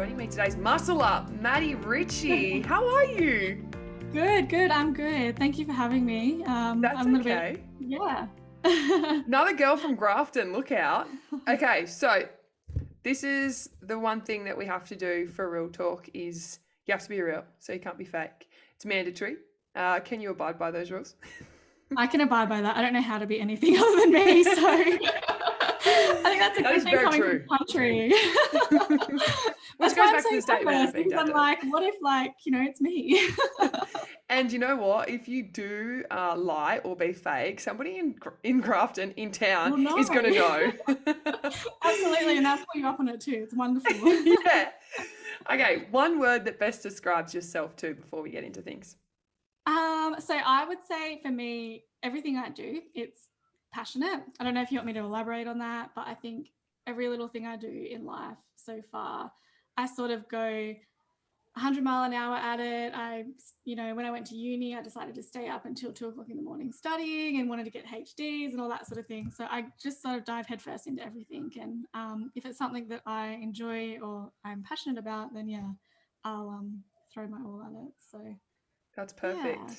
joining me today's Muscle Up, Maddy Richie. How are you? Good. I'm good. Thank you for having me. That's I'm a okay. yeah. Another girl from Grafton, look out. Okay, so this is the one thing that we have to do for real talk is you have to be real, so you can't be fake. It's mandatory. Can you abide by those rules? I can abide by that. I don't know how to be anything other than me, so I think that's a That good is thing very coming true. from the country. Which That's goes why I'm back to so the statement nervous of being because dad I'm dad. like, what if it's me? And you know what? If you do lie or be fake, somebody in Grafton, in town, Well, no. is going to know. Absolutely, and they'll pull you up on it too. It's wonderful. Yeah. Okay, one word that best describes yourself too before we get into things. So I would say for me, everything I do, it's passionate. I don't know if you want me to elaborate on that, but I think every little thing I do in life so far, I sort of go 100 mile an hour at it. When I went to uni, I decided to stay up until 2 o'clock in the morning studying and wanted to get HDs and all that sort of thing. So I just sort of dive headfirst into everything. And if it's something that I enjoy or I'm passionate about, then yeah, I'll throw my all at it. So That's perfect. yeah.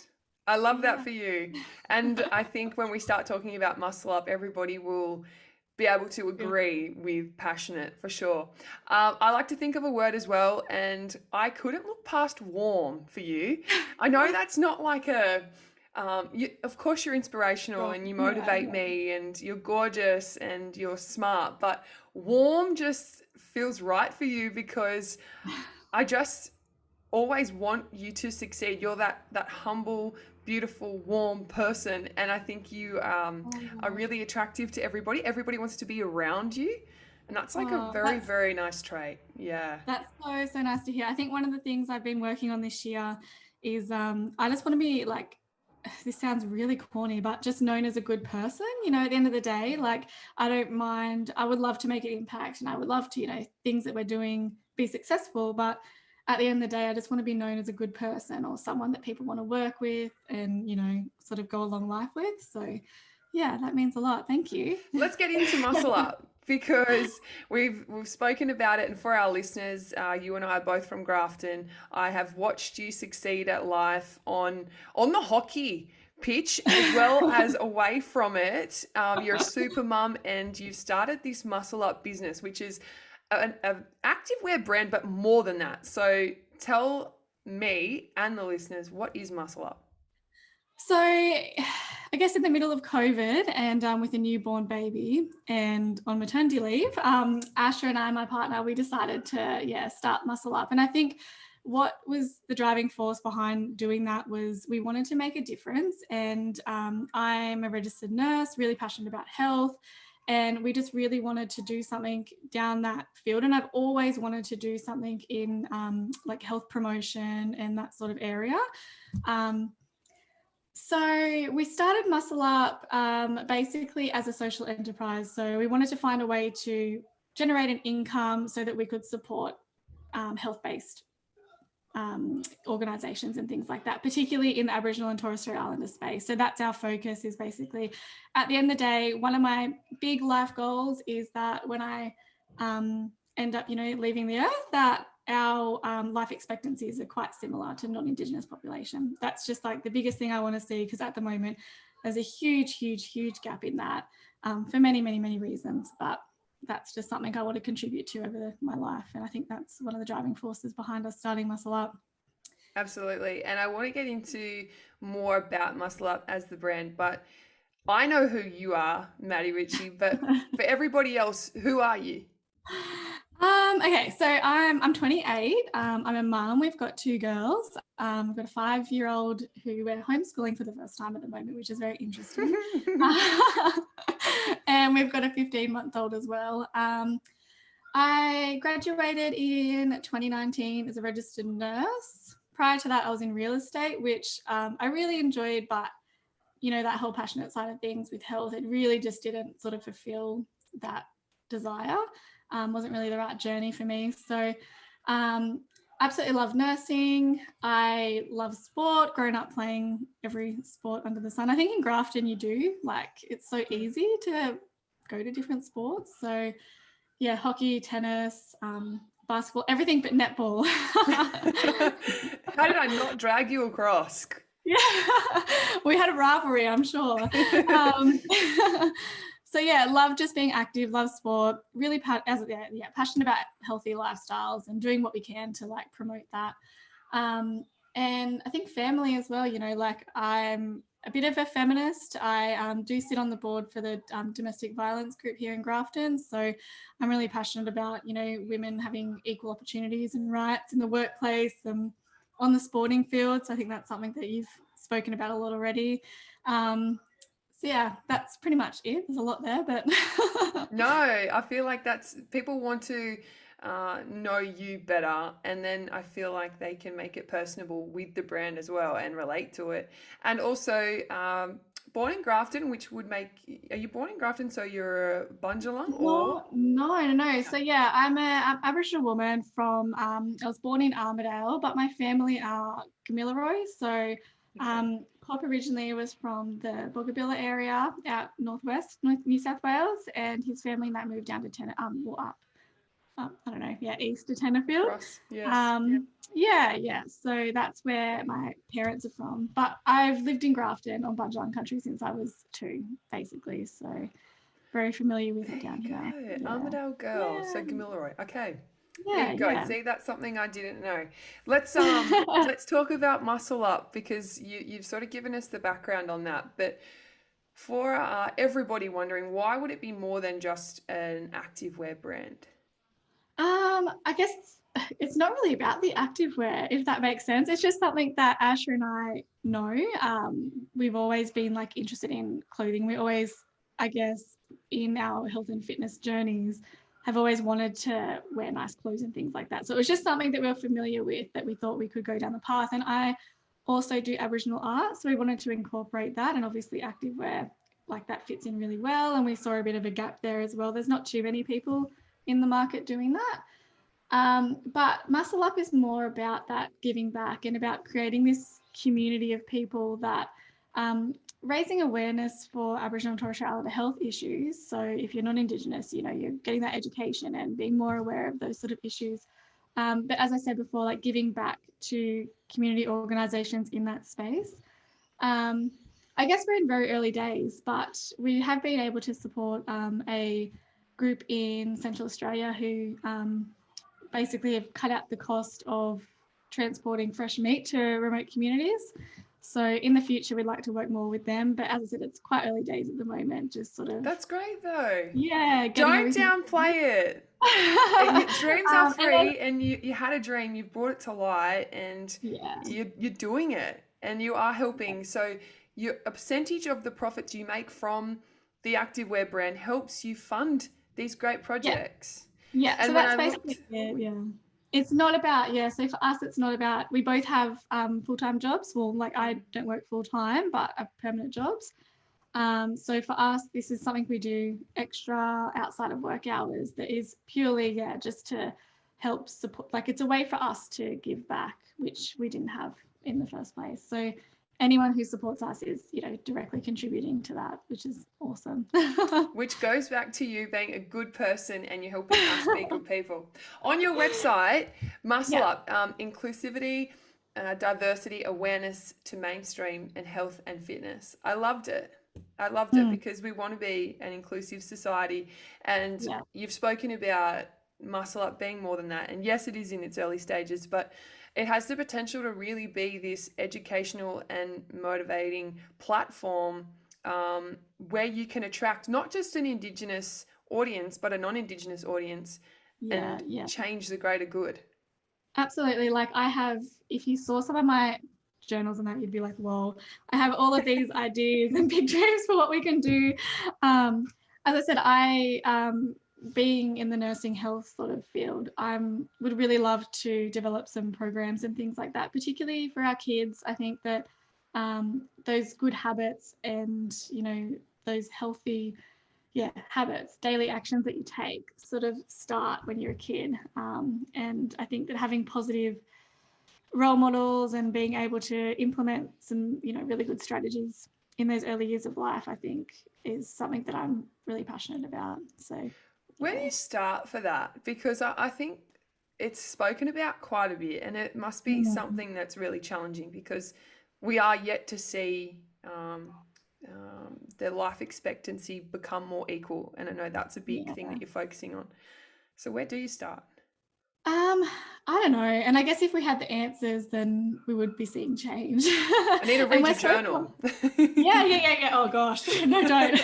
I love that for you. And I think when we start talking about muscle up, everybody will be able to agree with passionate for sure. I like to think of a word as well, and I couldn't look past warm for you. I know that's not like of course you're inspirational and you motivate me and you're gorgeous and you're smart, but warm just feels right for you because I just always want you to succeed. You're that humble, beautiful, warm person, and I think you are really attractive to everybody. Everybody wants to be around you, and that's like a very nice trait. Yeah, that's so nice to hear. I think one of the things I've been working on this year is I just want to be like, this sounds really corny, but just known as a good person. At the end of the day, like I don't mind. I would love to make an impact, and I would love to things that we're doing be successful, but at the end of the day, I just want to be known as a good person or someone that people want to work with and, sort of go along life with. So yeah, that means a lot. Thank you. Let's get into muscle up because we've spoken about it. And for our listeners, you and I are both from Grafton. I have watched you succeed at life on the hockey pitch as well as away from it. You're a super mum and you've started this muscle up business, which is an activewear brand, but more than that. So tell me and the listeners, what is Muscle Up? So I guess in the middle of COVID and with a newborn baby and on maternity leave, Asher and I, my partner, we decided to start Muscle Up. And I think what was the driving force behind doing that was we wanted to make a difference. And I'm a registered nurse, really passionate about health. And we just really wanted to do something down that field. And I've always wanted to do something in like health promotion and that sort of area. So we started Muscle Up basically as a social enterprise. So we wanted to find a way to generate an income so that we could support health-based organisations and things like that, particularly in the Aboriginal and Torres Strait Islander space. So that's our focus, is basically at the end of the day, one of my big life goals is that when I end up, leaving the earth, that our life expectancies are quite similar to non-Indigenous population. That's just like the biggest thing I want to see, because at the moment there's a huge gap in that for many reasons. But that's just something I want to contribute to over my life. And I think that's one of the driving forces behind us starting Muscle Up. Absolutely. And I want to get into more about Muscle Up as the brand, but I know who you are, Maddy Richie, but for everybody else, who are you? Okay, so I'm 28. I'm a mum. We've got 2 girls. We've got a 5-year-old who we're homeschooling for the first time at the moment, which is very interesting. And we've got a 15-month-old as well. I graduated in 2019 as a registered nurse. Prior to that, I was in real estate, which I really enjoyed, but that whole passionate side of things with health, it really just didn't sort of fulfill that desire. Wasn't really the right journey for me. So absolutely love nursing. I love sport, grown up playing every sport under the sun. I think in Grafton you do, like it's so easy to go to different sports. So yeah, hockey, tennis, basketball, everything but netball. How did I not drag you across? Yeah, we had a rivalry, I'm sure. So yeah, love just being active, love sport, really passionate about healthy lifestyles and doing what we can to like promote that. And I think family as well, you know, like I'm a bit of a feminist. I do sit on the board for the domestic violence group here in Grafton. So I'm really passionate about, you know, women having equal opportunities and rights in the workplace and on the sporting field. So I think that's something that you've spoken about a lot already. So yeah, that's pretty much it. There's a lot there, but No, I feel like that's people want to know you better, and then I feel like they can make it personable with the brand as well and relate to it. And also, born in Grafton, which would make, are you born in Grafton? So you're a Bundjalung or? No. So yeah, I'm a Aboriginal woman from. I was born in Armidale, but my family are Gamilaroi. So Pop originally was from the Bogabilla area out northwest, New South Wales, and his family might moved down to I don't know, east to Tenterfield. Cross, yeah. Yeah. So that's where my parents are from. But I've lived in Grafton on Bundjalung country since I was 2, basically. So very familiar with it down here. There you go, Yeah. Armidale girl. So Gamilaroi. Okay. There you go. Yeah. See, that's something I didn't know. Let's talk about Muscle Up because you've sort of given us the background on that. But for everybody wondering, why would it be more than just an activewear brand? I guess it's not really about the activewear, if that makes sense. It's just something that Asha and I know. We've always been like interested in clothing. We always, I guess, in our health and fitness journeys, have always wanted to wear nice clothes and things like that. So it was just something that we were familiar with that we thought we could go down the path. And I also do Aboriginal art, so we wanted to incorporate that, and obviously activewear like that fits in really well. And we saw a bit of a gap there as well. There's not too many people in the market doing that. But Muscle Up is more about that giving back and about creating this community of people that raising awareness for Aboriginal and Torres Strait Islander health issues. So if you're not Indigenous, you know, you're getting that education and being more aware of those sort of issues. But as I said before, like giving back to community organisations in that space. I guess we're in very early days, but we have been able to support a group in Central Australia who basically have cut out the cost of transporting fresh meat to remote communities. So in the future, we'd like to work more with them. But as I said, it's quite early days at the moment, just sort of. That's great though. Yeah. Don't downplay it. Dreams are free, and you had a dream, you brought it to light, and you're doing it, and you are helping. So a percentage of the profits you make from the activewear brand helps you fund these great projects. Yeah, and so that's basically it. It's not about, so for us, it's not about, we both have full-time jobs. Well, like I don't work full-time, but have permanent jobs. So for us, this is something we do extra outside of work hours that is purely, just to help support, like it's a way for us to give back, which we didn't have in the first place. So anyone who supports us is, directly contributing to that, which is awesome. Which goes back to you being a good person and you're helping us be good people. On your website, Muscle Up, inclusivity, diversity, awareness to mainstream and health and fitness. I loved it because we want to be an inclusive society, and you've spoken about Muscle Up being more than that. And yes, it is in its early stages, but it has the potential to really be this educational and motivating platform where you can attract not just an Indigenous audience, but a non-Indigenous audience and change the greater good. Absolutely. Like if you saw some of my journals and that, you'd be like, whoa, I have all of these ideas and big dreams for what we can do. As I said, being in the nursing health sort of field, would really love to develop some programs and things like that, particularly for our kids. I think that those good habits and, those healthy habits, daily actions that you take sort of start when you're a kid. And I think that having positive role models and being able to implement some, really good strategies in those early years of life, I think is something that I'm really passionate about. So where do you start for that? Because I think it's spoken about quite a bit, and it must be Mm, something that's really challenging because we are yet to see their life expectancy become more equal. And I know that's a big thing yeah. that you're focusing on. So where do you start? Um, I don't know. And I guess if we had the answers, then we would be seeing change. I need to And read we're your so journal. yeah. Oh gosh, no, don't.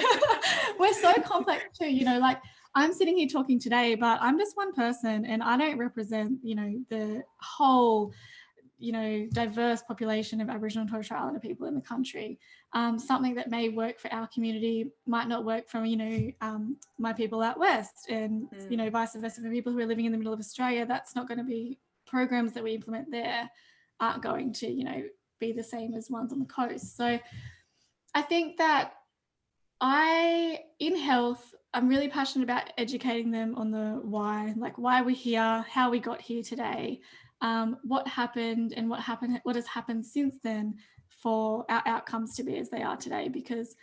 We're so complex too. Like I'm sitting here talking today, but I'm just one person, and I don't represent, the whole, diverse population of Aboriginal and Torres Strait Islander people in the country. Something that may work for our community might not work for, my people out west, and Mm. vice versa for people who are living in the middle of Australia. That's not going to be programs that we implement there aren't going to, be the same as ones on the coast. So I think that in health, I'm really passionate about educating them on the why, like why we're here, how we got here today, what happened, and what has happened since then for our outcomes to be as they are today. Because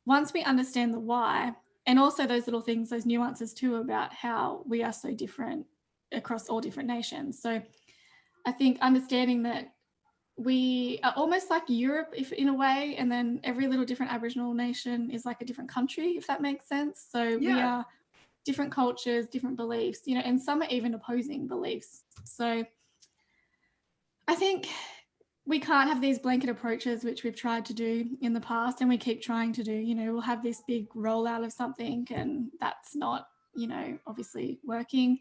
once we understand the why, and also those little things, those nuances too about how we are so different across all different nations. So I think understanding that we are almost like Europe, if in a way, and then every little different Aboriginal nation is like a different country, if that makes sense. So we Yeah. are different cultures, different beliefs, and some are even opposing beliefs. So I think we can't have these blanket approaches, which we've tried to do in the past and we keep trying to do. We'll have this big rollout of something and that's not, obviously working.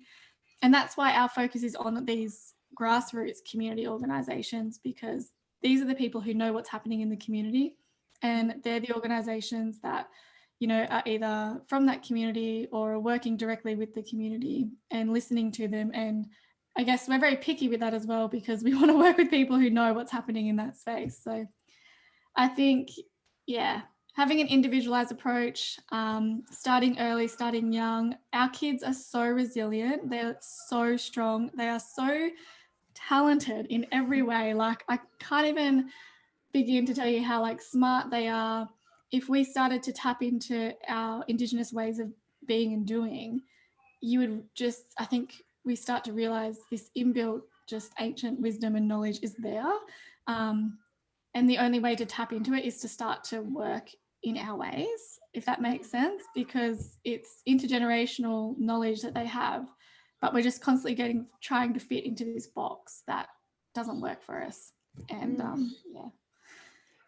And that's why our focus is on these grassroots community organizations, because these are the people who know what's happening in the community, and they're the organizations that are either from that community or are working directly with the community and listening to them. And I guess we're very picky with that as well, because we want to work with people who know what's happening in that space. So I think, yeah, having an individualized approach, starting early, starting young. Our kids are so resilient. They're so strong. They are so talented in every way. Like I can't even begin to tell you how like smart they are. If we started to tap into our Indigenous ways of being and doing, you would just, I think we start to realize this inbuilt just ancient wisdom and knowledge is there. Um, and the only way to tap into it is to start to work in our ways, if that makes sense, because it's intergenerational knowledge that they have, but we're just constantly trying to fit into this box that doesn't work for us. And yeah,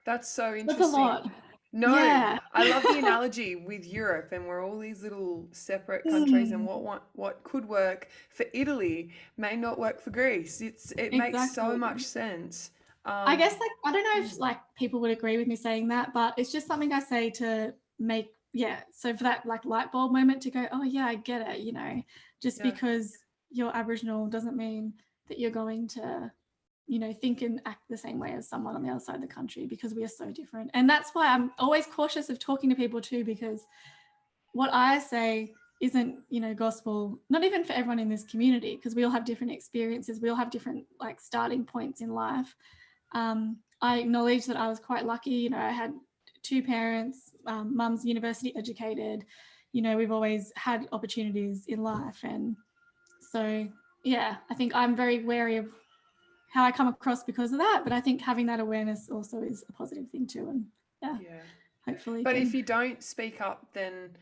That's so so it's a interesting. lot. No, Yeah. I love the analogy with Europe, and we're all these little separate countries, and Mm, what could work for Italy may not work for Greece. It makes so exactly. much sense. I Um, guess like I don't know if like people would agree with me saying that, but it's just something I say to make, yeah. So for that like light bulb moment to go, oh yeah, I get it. Just yeah, because you're Aboriginal doesn't mean that you're going to, think and act the same way as someone on the other side of the country, because we are so different. And that's why I'm always cautious of talking to people too, because what I say isn't, gospel, not even for everyone in this community, because we all have different experiences. We all have different like starting points in life. I acknowledge that I was quite lucky. I had two parents, mum's university educated. We've always had opportunities in life. And so, yeah, I think I'm very wary of how I come across because of that. But I think having that awareness also is a positive thing too. And yeah, yeah. hopefully But if can. you don't speak up, then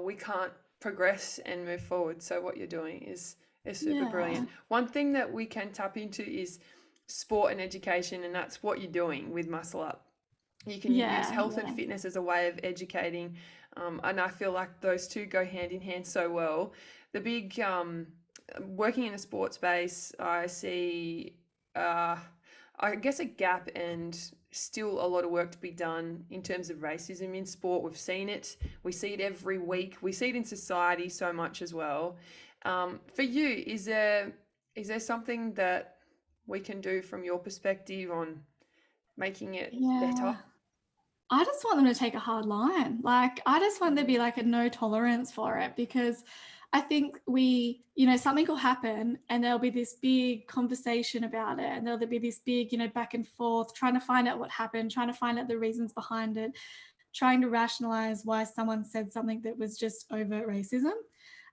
we can't progress and move forward. So what you're doing is super Yeah. brilliant. One thing that we can tap into is sport and education, and that's what you're doing with Muscle Up. You can use Yeah. health and Yeah. fitness as a way of educating, and I feel like those two go hand in hand so well. The big working in the sports space, I see, uh, I guess, a gap and still a lot of work to be done in terms of racism in sport. We've seen it, we see it every week, we see it in society so much as well. For you, is there something that we can do from your perspective on making it better? Yeah. I just want them to take a hard line. Like, I just want there to be like a no tolerance for it, because I think something will happen and there'll be this big conversation about it. And there'll be this big, back and forth, trying to find out what happened, trying to find out the reasons behind it, trying to rationalize why someone said something that was just overt racism.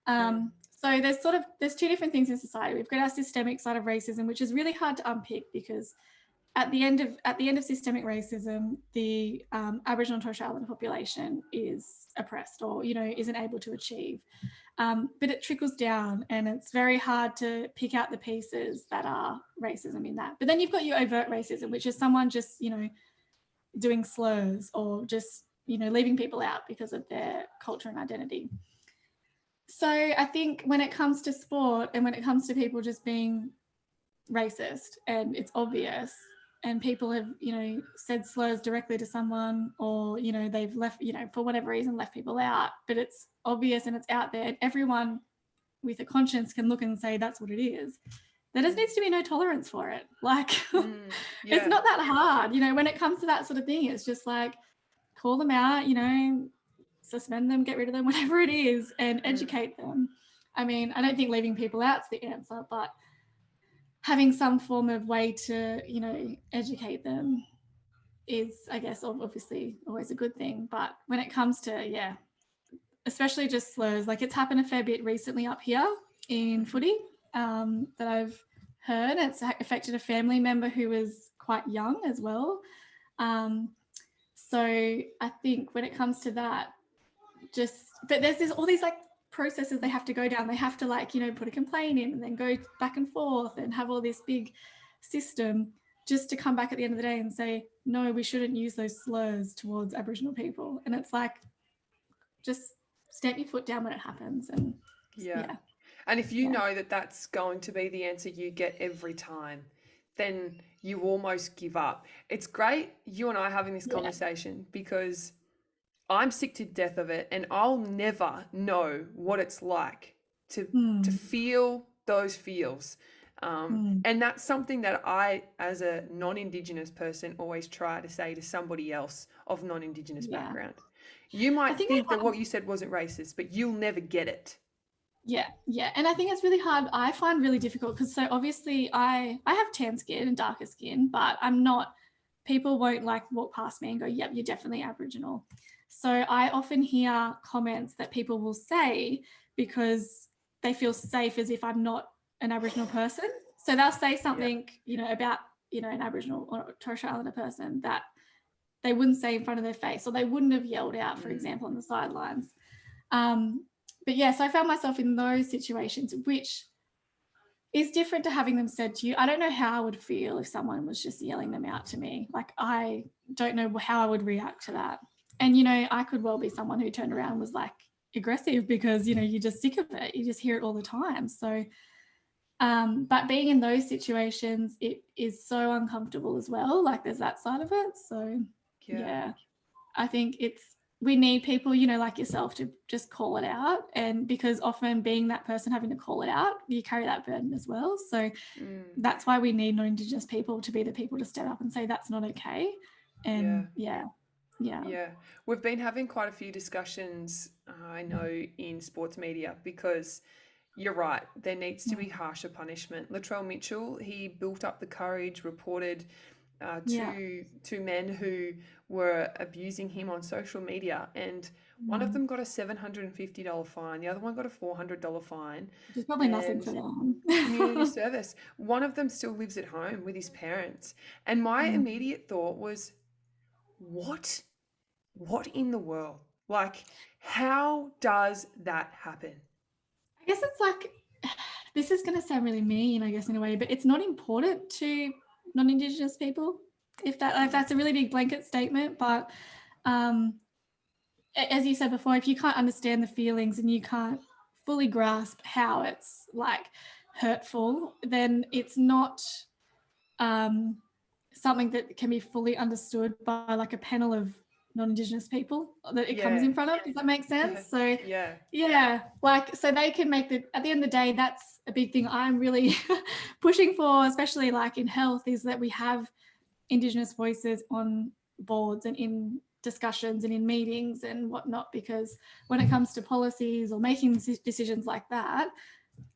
So there's two different things in society. We've got our systemic side of racism, which is really hard to unpick because at the end of systemic racism, the Aboriginal and Torres Strait Islander population is oppressed or, isn't able to achieve. But it trickles down, and it's very hard to pick out the pieces that are racism in that. But then you've got your overt racism, which is someone just, doing slurs or just, leaving people out because of their culture and identity. So I think when it comes to sport and when it comes to people just being racist and it's obvious, and people have, said slurs directly to someone, or, they've left, for whatever reason, left people out, but it's obvious and it's out there, and everyone with a conscience can look and say that's what it is. There just needs to be no tolerance for it. Like, it's not that hard, when it comes to that sort of thing. It's just like, call them out, suspend them, get rid of them, whatever it is, and educate them. I mean, I don't think leaving people out's the answer, but having some form of way to, educate them is, I guess, obviously always a good thing. But when it comes to, especially just slurs, like it's happened a fair bit recently up here in footy that I've heard. It's affected a family member who was quite young as well. So I think when it comes to that, but there's all these like processes they have to go down. They have to put a complaint in and then go back and forth and have all this big system just to come back at the end of the day and say, no, we shouldn't use those slurs towards Aboriginal people. And it's like, just stamp your foot down when it happens. And and if you know that that's going to be the answer you get every time, then you almost give up. It's great you and I having this conversation because I'm sick to death of it, and I'll never know what it's like to feel those feels. And that's something that I, as a non-Indigenous person, always try to say to somebody else of non-Indigenous background. You might think that what you said wasn't racist, but you'll never get it. Yeah. And I think it's really hard. I find really difficult because so obviously I have tan skin and darker skin, but I'm not, people won't walk past me and go, yep, you're definitely Aboriginal. So I often hear comments that people will say because they feel safe as if I'm not an Aboriginal person. So they'll say something, about, an Aboriginal or Torres Strait Islander person that they wouldn't say in front of their face, or they wouldn't have yelled out, for example, on the sidelines. But so I found myself in those situations, which is different to having them said to you. I don't know how I would feel if someone was just yelling them out to me. Like, I don't know how I would react to that. And, I could well be someone who turned around and was aggressive because, you're just sick of it. You just hear it all the time. So, but being in those situations, it is so uncomfortable as well. Like, there's that side of it. So, I think we need people, like yourself, to just call it out. And because often being that person having to call it out, you carry that burden as well. So that's why we need non-Indigenous people to be the people to step up and say that's not okay. And yeah. We've been having quite a few discussions, I know, in sports media because you're right, there needs to be harsher punishment. Latrell Mitchell, he built up the courage, reported two men who were abusing him on social media, and one of them got a $750 fine, the other one got a $400 fine. There's probably nothing for them. Community service. One of them still lives at home with his parents, and my immediate thought was, what in the world? Like, how does that happen? I guess it's this is going to sound really mean, I guess, in a way, but it's not important to non-Indigenous people, if that's a really big blanket statement. But as you said before, if you can't understand the feelings and you can't fully grasp how it's hurtful, then it's not something that can be fully understood by a panel of non-Indigenous people that it comes in front of. Does that make sense? So so they can make at the end of the day, that's a big thing I'm really pushing for, especially in health, is that we have Indigenous voices on boards and in discussions and in meetings and whatnot, because when it comes to policies or making decisions like that,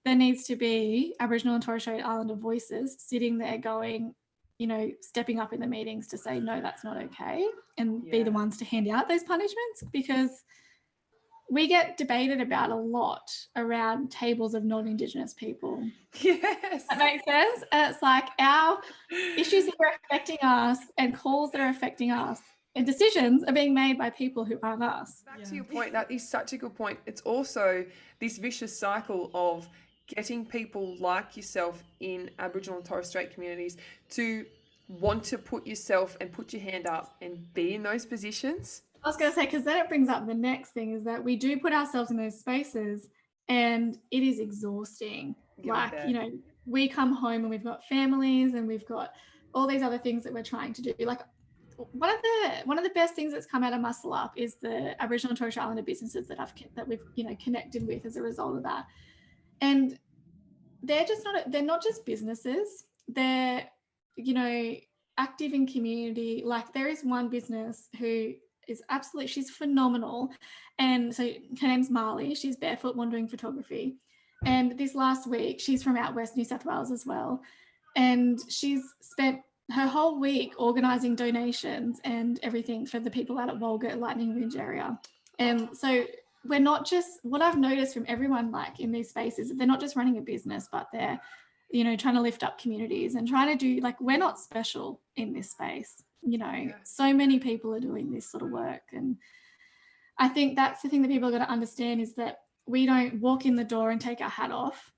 there needs to be Aboriginal and Torres Strait Islander voices sitting there going, stepping up in the meetings to say, no, that's not okay, and be the ones to hand out those punishments, because we get debated about a lot around tables of non-Indigenous people. Yes. That makes sense. And it's like our issues that are affecting us and calls that are affecting us and decisions are being made by people who aren't us. Back to your point, that is such a good point. It's also this vicious cycle of getting people like yourself in Aboriginal and Torres Strait communities to want to put yourself and put your hand up and be in those positions. I was going to say, because then it brings up the next thing is that we do put ourselves in those spaces and it is exhausting. Like, you know, we come home and we've got families and we've got all these other things that we're trying to do. Like, one of the best things that's come out of Muscle Up is the Aboriginal and Torres Strait Islander businesses that we've, you know, connected with as a result of that. And they're not just businesses. They're, you know, active in community. Like, there is one business who is absolutely, she's phenomenal. And so her name's Marley. She's Barefoot Wandering Photography. And this last week, she's from out west New South Wales as well. And she's spent her whole week organising donations and everything for the people out at Walgett Lightning Ridge area. And so we're not just, what I've noticed from everyone like in these spaces, they're not just running a business, but they're, you know, trying to lift up communities and trying to do, like, we're not special in this space. You know, so many people are doing this sort of work. And I think that's the thing that people are going to understand is that we don't walk in the door and take our hat off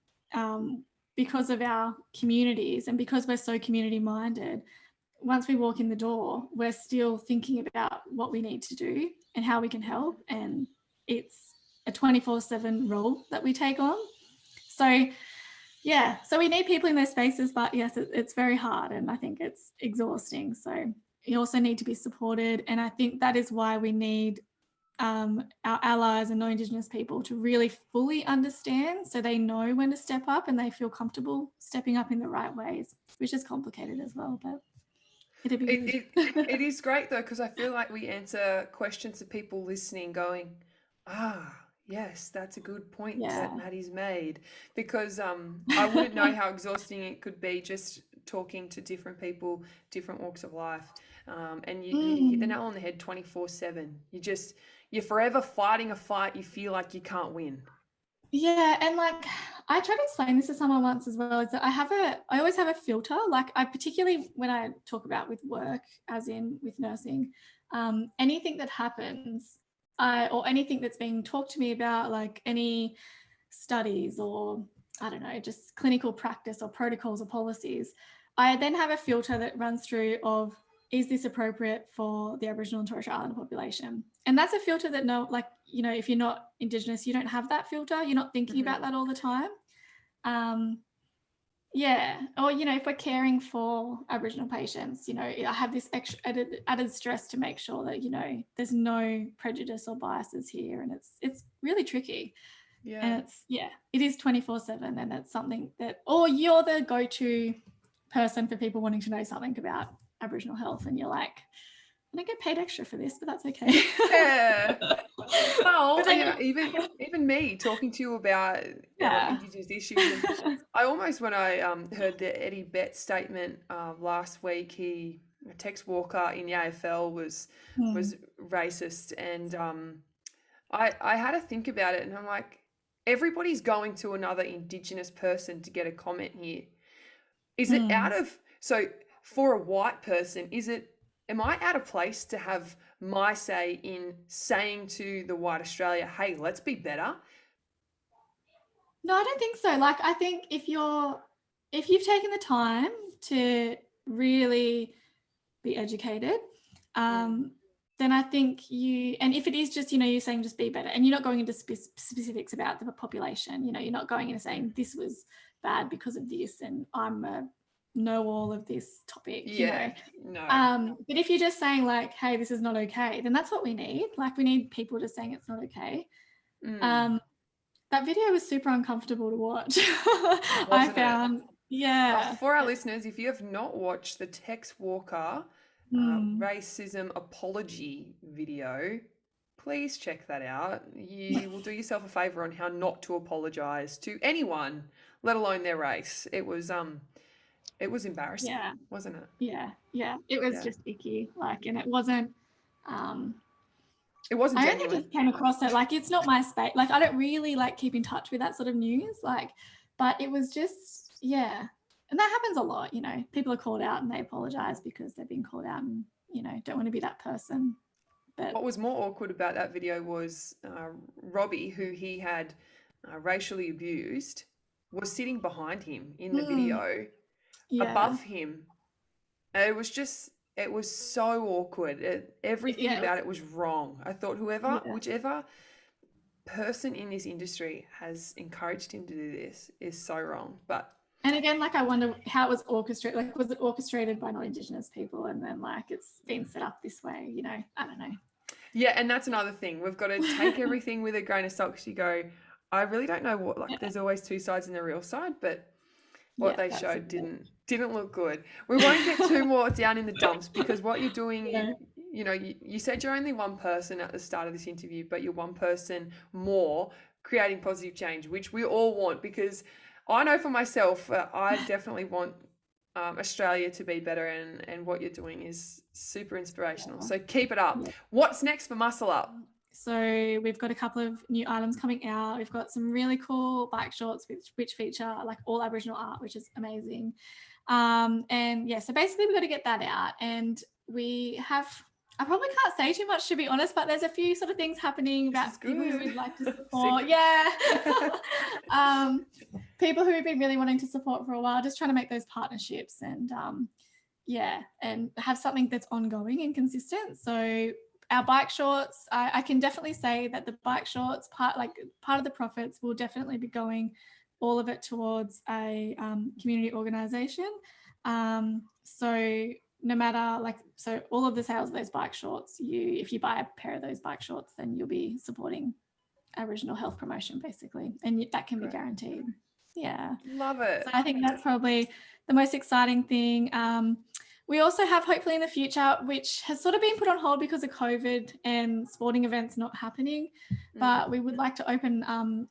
because of our communities and because we're so community minded. Once we walk in the door, we're still thinking about what we need to do and how we can help. And it's a 24/7 role that we take on. So yeah, so we need people in those spaces, but yes, it's very hard and I think it's exhausting. So you also need to be supported. And I think that is why we need our allies and non-Indigenous people to really fully understand so they know when to step up and they feel comfortable stepping up in the right ways, which is complicated as well, but it'll be good. It is great though, because I feel like we answer questions of people listening going, yes, that's a good point that Maddy's made, because I wouldn't know how exhausting it could be just talking to different people, different walks of life. And you hit the nail on the head 24/7. You're forever fighting a fight you feel like you can't win. Yeah, and like I tried to explain this to someone once as well, is that I always have a filter. Like, I particularly when I talk about with work, as in with nursing, anything that happens, or anything that's being talked to me about, like any studies or I don't know, just clinical practice or protocols or policies, I then have a filter that runs through of, is this appropriate for the Aboriginal and Torres Strait Islander population? And that's a filter that you know, if you're not Indigenous, you don't have that filter. You're not thinking about that all the time. Yeah. Or, you know, if we're caring for Aboriginal patients, you know, I have this extra added stress to make sure that, you know, there's no prejudice or biases here. And it's really tricky. Yeah. And it is 24/7. And it's something that, or you're the go-to person for people wanting to know something about Aboriginal health, and you're like, I don't get paid extra for this, but that's okay. Yeah. Well, even me talking to you about Indigenous issues. And I almost, when I heard the Eddie Betts statement last week, a Tex Walker in the AFL was racist, and I had to think about it, and I'm like, everybody's going to another Indigenous person to get a comment here. Is it so for a white person, am I out of place to have my say in saying to the white Australia, hey, let's be better? No, I don't think so. Like, I think if you've taken the time to really be educated, then I think and if it is just, you know, you're saying just be better and you're not going into specifics about the population, you know, you're not going into saying this was bad because of this and I'm know all of this topic, you know. No. But if you're just saying like, hey, this is not okay, then that's what we need. Like, we need people just saying it's not okay. That video was super uncomfortable to watch. I found. Yeah. For our listeners, if you have not watched the Tex Walker racism apology video, please check that out. You will do yourself a favor on how not to apologize to anyone, let alone their race. It was embarrassing, wasn't it? Yeah. It was just icky. Like, and it wasn't It wasn't I only genuine. just came across it. Like, it's not my space. Like, I don't really like keep in touch with that sort of news. Like, but it was just, yeah. And that happens a lot, you know. People are called out and they apologize because they've been called out and, you know, don't want to be that person. But What was more awkward about that video was Robbie, who he had racially abused, was sitting behind him in the video, yeah. above him. And it was so awkward. Everything Yeah. about it was wrong. I thought whichever person in this industry has encouraged him to do this is so wrong. But And again, like, I wonder how it was orchestrated. Like, was it orchestrated by non-Indigenous people and then, like, it's been set up this way? You know, I don't know. yeah, and that's another thing. We've got to take everything with a grain of salt because you go, I really don't know what, like, Yeah. there's always two sides in the real side, but what Yeah, they that's showed it. didn't look good. We won't get too more down in the dumps because what you're doing, Yeah. you know, you said you're only one person at the start of this interview, but you're one person more creating positive change, which we all want because I know for myself, I definitely want Australia to be better, and what you're doing is super inspirational. So keep it up. Yeah. What's next for Muscle Up? So we've got a couple of new items coming out. We've got some really cool bike shorts which feature like all Aboriginal art, which is amazing. And yeah, so basically we've got to get that out. And we have, I probably can't say too much to be honest, but there's a few sort of things happening about people who we'd like to support. Yeah. People who we've been really wanting to support for a while, just trying to make those partnerships and yeah, and have something that's ongoing and consistent. So our bike shorts, I can definitely say that the bike shorts part of the profits will definitely be going all of it towards a community organization. So no matter so all of the sales of those bike shorts, if you buy a pair of those bike shorts, then you'll be supporting Aboriginal health promotion basically, and that can be guaranteed. Yeah, love it. So I think that's probably the most exciting thing. We also have hopefully in the future, which has sort of been put on hold because of COVID and sporting events not happening, but we would like to open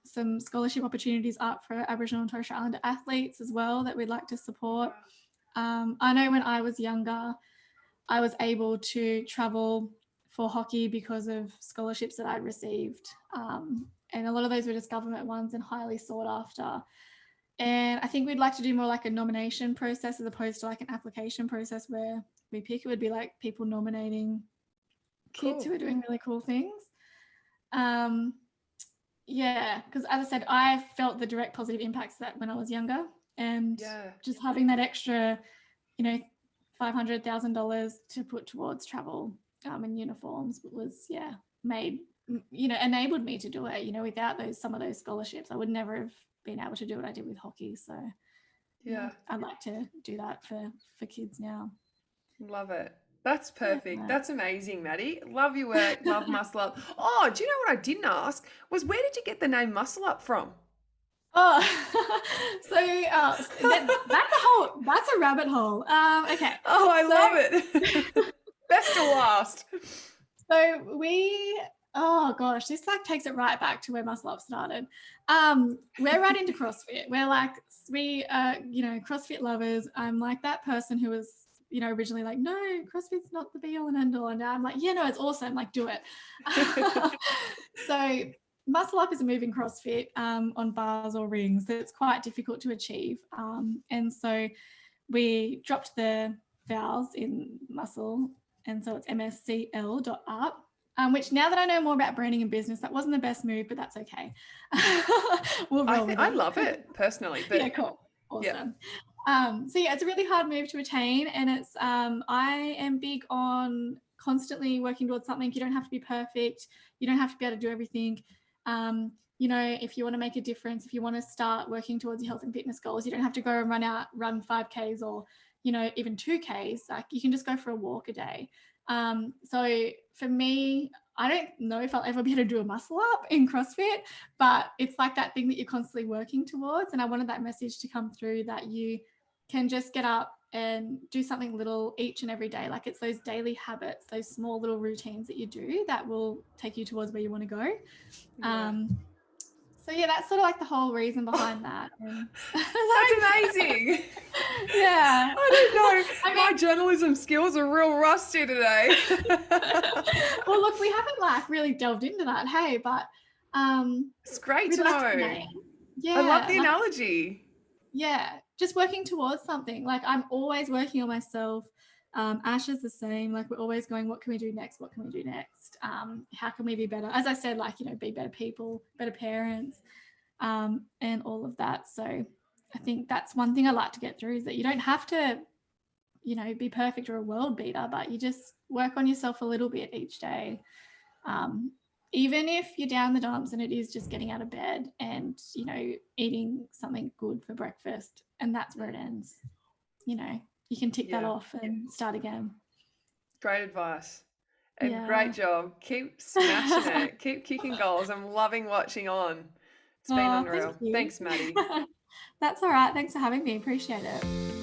some scholarship opportunities up for Aboriginal and Torres Strait Islander athletes as well that we'd like to support. I know when I was younger, I was able to travel for hockey because of scholarships that I'd received. And a lot of those were just government ones and highly sought after. And I think we'd like to do more like a nomination process as opposed to like an application process where we pick. It would be like people nominating kids who are doing really cool things. Yeah, because as I said, I felt the direct positive impacts of that when I was younger, and just having that extra, $500,000 to put towards travel and uniforms was enabled me to do it. Without some of those scholarships, I would never have been able to do what I did with hockey. So I'd like to do that for kids now. Love it. That's perfect. Yeah. That's amazing, Maddy. Love your work. Love Muscle Up. Oh, do you know what I didn't ask? Was where did you get the name Muscle Up from? Oh, so that's a rabbit hole. Okay. Oh, I love it. Best to last. So oh gosh, this takes it right back to where Muscle Up started. We're right into CrossFit. We are CrossFit lovers. I'm like that person who was, originally like, no, CrossFit's not the be all and end all. And now I'm like, yeah, no, it's awesome. Like, do it. So Muscle Up is a moving CrossFit on bars or rings that's quite difficult to achieve. And so we dropped the vowels in muscle. And so it's MSCL.up. Which now that I know more about branding and business, that wasn't the best move, but that's okay. I love it personally. But yeah, cool. Awesome. Yeah. So yeah, it's a really hard move to attain. And it's, I am big on constantly working towards something. You don't have to be perfect. You don't have to be able to do everything. If you want to make a difference, if you want to start working towards your health and fitness goals, you don't have to go and run 5Ks or, even 2Ks. Like you can just go for a walk a day. So for me, I don't know if I'll ever be able to do a muscle up in CrossFit, but it's like that thing that you're constantly working towards. And I wanted that message to come through that you can just get up and do something little each and every day. Like it's those daily habits, those small little routines that you do that will take you towards where you want to go. So yeah, that's sort of like the whole reason behind that. And That's amazing. yeah. I don't know. I My mean, journalism skills are real rusty today. well, look, we haven't like really delved into that, hey, but It's great we'd to like to know. name. I love Yeah, the like analogy. yeah, just working towards something. Like I'm always working on myself. Ash is the same. Like we're always going, what can we do next? What can we do next? How can we be better? As I said, like, you know, be better people, better parents, and all of that. So I think that's one thing I like to get through is that you don't have to, you know, be perfect or a world beater, but you just work on yourself a little bit each day. Um, Even if you're down the dumps and it is just getting out of bed and, you know, eating something good for breakfast and that's where it ends, you know, you can tick that Yeah. off and start again. Great advice. And Yeah. great job. Keep smashing it. Keep kicking goals. I'm loving watching on. It's been Oh, thank unreal. you. Thanks, Maddy. That's all right. Thanks for having me. Appreciate it.